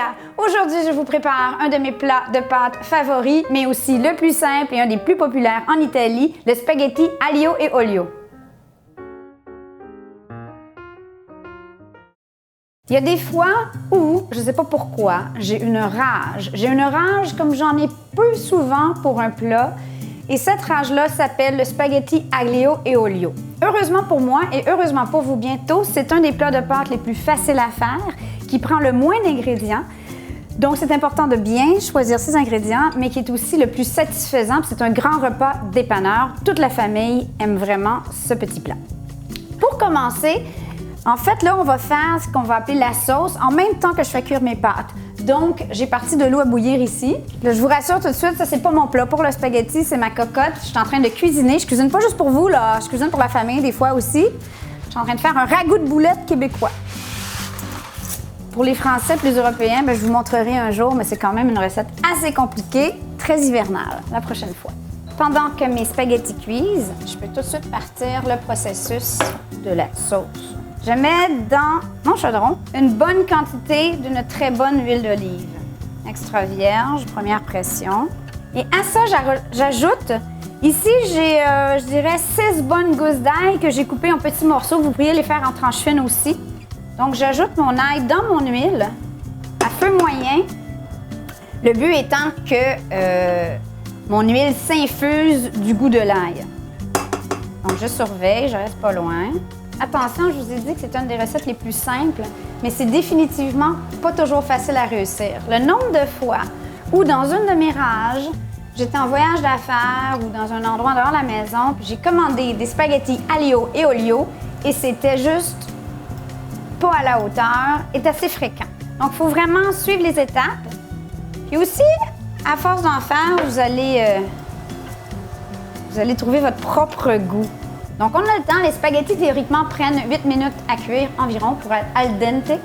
Julia. Aujourd'hui, je vous prépare un de mes plats de pâtes favoris, mais aussi le plus simple et un des plus populaires en Italie, le spaghetti aglio e olio. Il y a des fois où, je ne sais pas pourquoi, j'ai une rage. J'ai une rage comme j'en ai peu souvent pour un plat. Et cette rage-là s'appelle le spaghetti aglio e olio. Heureusement pour moi et heureusement pour vous bientôt, c'est un des plats de pâtes les plus faciles à faire, qui prend le moins d'ingrédients. Donc, c'est important de bien choisir ces ingrédients, mais qui est aussi le plus satisfaisant. C'est un grand repas dépanneur. Toute la famille aime vraiment ce petit plat. Pour commencer, en fait, là, on va faire ce qu'on va appeler la sauce en même temps que je fais cuire mes pâtes. Donc, j'ai parti de l'eau à bouillir ici. Là, je vous rassure tout de suite, ça, c'est pas mon plat. Pour le spaghetti, c'est ma cocotte. Je suis en train de cuisiner. Je cuisine pas juste pour vous, là. Je cuisine pour la famille, des fois aussi. Je suis en train de faire un ragoût de boulettes québécois. Pour les Français plus européens, je vous montrerai un jour, mais c'est quand même une recette assez compliquée, très hivernale, la prochaine fois. Pendant que mes spaghettis cuisent, je peux tout de suite partir le processus de la sauce. Je mets dans mon chaudron une bonne quantité d'une très bonne huile d'olive. Extra vierge, première pression. Et à ça, j'ajoute, ici, j'ai, je dirais, 6 bonnes gousses d'ail que j'ai coupées en petits morceaux. Vous pourriez les faire en tranches fines aussi. Donc, j'ajoute mon ail dans mon huile à feu moyen. Le but étant que mon huile s'infuse du goût de l'ail. Donc, je surveille, je reste pas loin. Attention, je vous ai dit que c'est une des recettes les plus simples, mais c'est définitivement pas toujours facile à réussir. Le nombre de fois où dans une de mes rages, j'étais en voyage d'affaires ou dans un endroit dehors de la maison, puis j'ai commandé des spaghettis aglio e olio et c'était juste pas à la hauteur, est assez fréquent. Donc, il faut vraiment suivre les étapes. Puis aussi, à force d'en faire, vous allez trouver votre propre goût. Donc, on a le temps. Les spaghettis, théoriquement, prennent 8 minutes à cuire environ pour être al dente.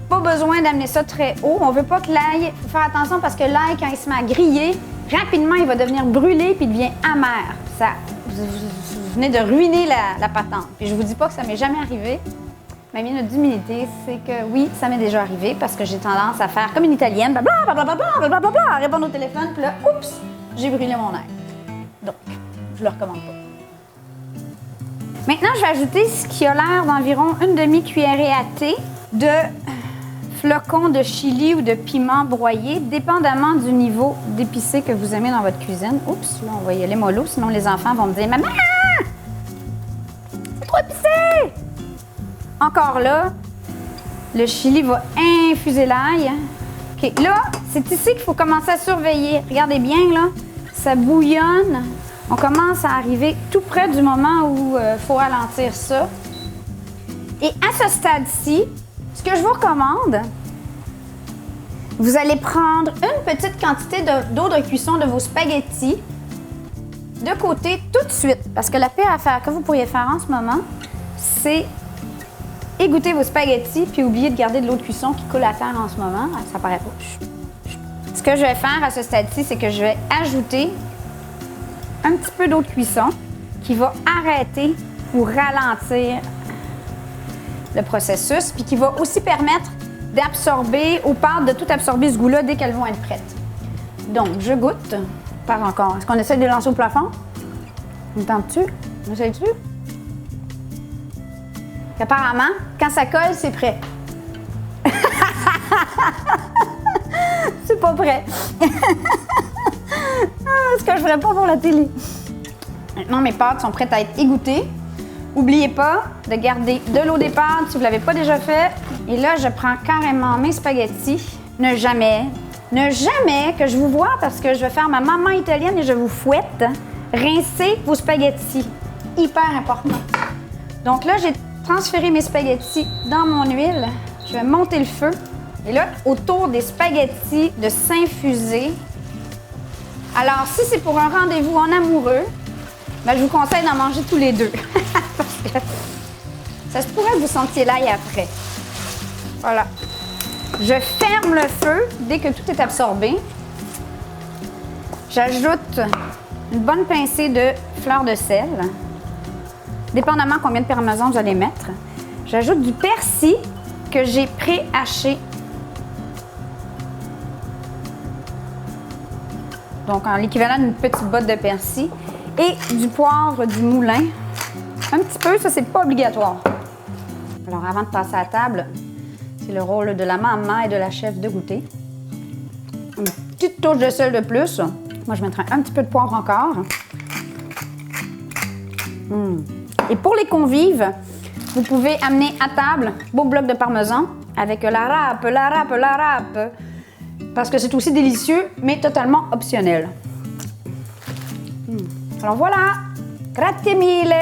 Pas besoin d'amener ça très haut. On ne veut pas que l'ail... Il faut faire attention parce que l'ail, quand il se met à griller, rapidement, il va devenir brûlé puis il devient amer. Ça, vous venez de ruiner la patente. Puis je vous dis pas que ça m'est jamais arrivé. Ma minute d'humilité, c'est que oui, ça m'est déjà arrivé parce que j'ai tendance à faire comme une Italienne, blablabla, répondre au téléphone, puis là, oups, j'ai brûlé mon ail. Donc, je le recommande pas. Maintenant, je vais ajouter ce qui a l'air d'environ une demi-cuillerée à thé de flocons de chili ou de piment broyé, dépendamment du niveau d'épicé que vous aimez dans votre cuisine. Oups, là, on va y aller mollo, sinon les enfants vont me dire « Maman! C'est trop épicé! » Encore là, le chili va infuser l'ail. OK, là, c'est ici qu'il faut commencer à surveiller. Regardez bien, là, ça bouillonne. On commence à arriver tout près du moment où il faut ralentir ça. Et à ce stade-ci, ce que je vous recommande, vous allez prendre une petite quantité d'eau de cuisson de vos spaghettis de côté tout de suite. Parce que la pire affaire que vous pourriez faire en ce moment, c'est égoutter vos spaghettis puis oublier de garder de l'eau de cuisson qui coule à terre en ce moment. Ça paraît pas. Ce que je vais faire à ce stade-ci, c'est que je vais ajouter un petit peu d'eau de cuisson qui va arrêter ou ralentir le processus, puis qui va aussi permettre d'absorber aux pâtes, de tout absorber ce goût-là dès qu'elles vont être prêtes. Donc, je goûte. Pas encore. Est-ce qu'on essaie de les lancer au plafond? On tente-tu? On essaie-tu? Apparemment, quand ça colle, c'est prêt. C'est pas prêt. Ce que je ferais pas pour la télé. Maintenant, mes pâtes sont prêtes à être égouttées. N'oubliez pas de garder de l'eau des pâtes si vous ne l'avez pas déjà fait. Et là, je prends carrément mes spaghettis. Ne jamais que je vous vois parce que je vais faire ma maman italienne et je vous fouette. Rincez vos spaghettis. Hyper important. Donc là, j'ai transféré mes spaghettis dans mon huile. Je vais monter le feu. Et là, autour des spaghettis, de s'infuser. Alors, si c'est pour un rendez-vous en amoureux, je vous conseille d'en manger tous les deux. Parce que ça se pourrait que vous sentiez l'ail après. Voilà. Je ferme le feu dès que tout est absorbé. J'ajoute une bonne pincée de fleur de sel. Dépendamment combien de parmesan vous allez mettre. J'ajoute du persil que j'ai pré-haché donc en l'équivalent d'une petite botte de persil, et du poivre du moulin. Un petit peu, ça c'est pas obligatoire. Alors avant de passer à table, c'est le rôle de la maman et de la chef de goûter. Une petite touche de sel de plus. Moi je mettrai un petit peu de poivre encore. Et pour les convives, vous pouvez amener à table beau bloc de parmesan avec la râpe, parce que c'est aussi délicieux, mais totalement optionnel. Alors voilà, grazie mille!